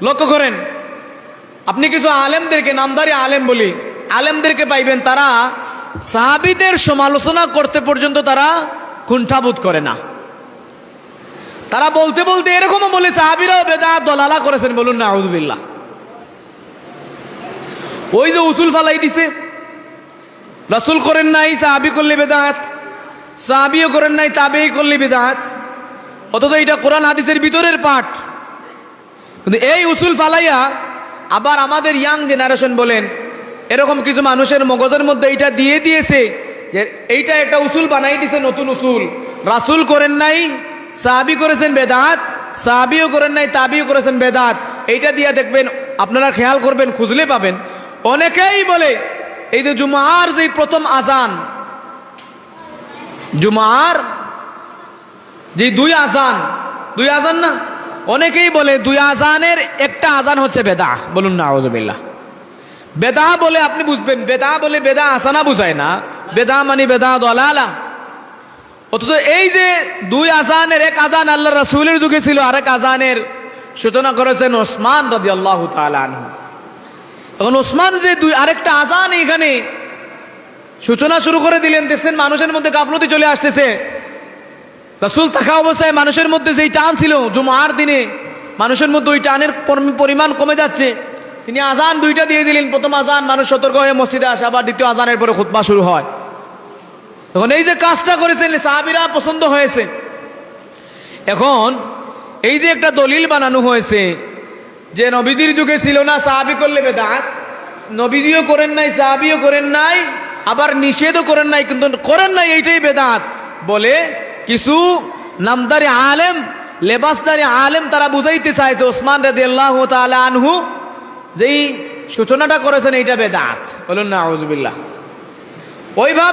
লক্ষ্য করেন, আপনি কিছু আলেমদেরকে, নামধারী আলেম বলি, আলেমদেরকে পাইবেন তারা সাহাবীদের সমালোচনা করতে পর্যন্ত তারা কুণ্ঠাবোধ করে না। তারা বলতে বলতে এরকমও বলে সাহাবীরাও বেদাত দলালা করেছেন, বলুন না আউযুবিল্লাহ। ওই যে উসুল ফালাই দিছে, রাসূল করেন নাই সাহাবী করলে বেদাত, সাহাবীও করেন নাই তাবেঈ করলে বেদাত, অথচ এটা কোরআন হাদিসের ভিতরের পাঠ। কিন্তু এই উসুল ফালাইয়া আবার আমাদের ইয়াং জেনারেশন বলেন, এরকম কিছু মানুষের মগজের মধ্যে এইটা দিয়ে দিয়েছে যে এইটা একটা উসুল বানাই দিছে, নতুন উসুল, রাসূল করেন নাই সাহাবী করেছেন বেদাত, সাহাবীও করেন নাই তাবেঈও করেছেন বেদাত। এইটা দিয়ে দেখবেন, আপনারা খেয়াল করবেন, খুঁজলে পাবেন, অনেকেই বলে এই যে জুমার যে প্রথম আজান, জুমার যে দুই আজান না, অনেকেই বলে দুই আজানের একটা আজান হচ্ছে বেদা, বলুন না আউযুবিল্লাহ। বেদা বলে আপনি বুঝবেন, বেদা বলে বেদা হাসানা বুঝায় না, বেদা মানে বেদা দলালা। অথচ এই যে দুই আজানের, এক আজান আল্লাহ রাসূলের যুগে ছিল, আরেক আজানের সূচনা করেছেন ওসমান রাদিয়াল্লাহু তাআলা আনহু। এখন ওসমান যে আরেকটা আজান এখানে সূচনা শুরু করে দিলেন, দেখছেন মানুষের মধ্যে গাফলতি চলে আসতেছে। রাসূল থাকা অবস্থায় মানুষের মধ্যে যেই টান ছিল জুমার দিনে, মানুষের মধ্যে ওই টানের পরিমাণ কমে যাচ্ছে। তিনি আজান দুইটা দিয়ে দিলেন, প্রথম আজান, মানুষ সতর্ক হয়ে মসজিদে আসে, আবার দ্বিতীয় আজানের পরে খুতবা শুরু হয়। তখন এই যে কাজটা করেছেন সাহাবীরা পছন্দ হয়েছে। এখন এই যে একটা দলিল বানানো হয়েছে যে নবীজির যুগে ছিল না সাহাবী করলে বেদাত, নবীজিও করেন নাই সাহাবীও করেন নাই, আবার নিষেধও করেন নাই, কিন্তু করেন নাই এইটাই বেদাত বলে কিছু নামদারি আলেম, লেবাসদারি আলেম তারা বুঝাইতে চাইছে ওসমান রাদিয়াল্লাহু তাআলা আনহু যেই সূচনাটা করেছেন এইটা বেদাত, বলুন না আউযুবিল্লাহ। ওইভাবে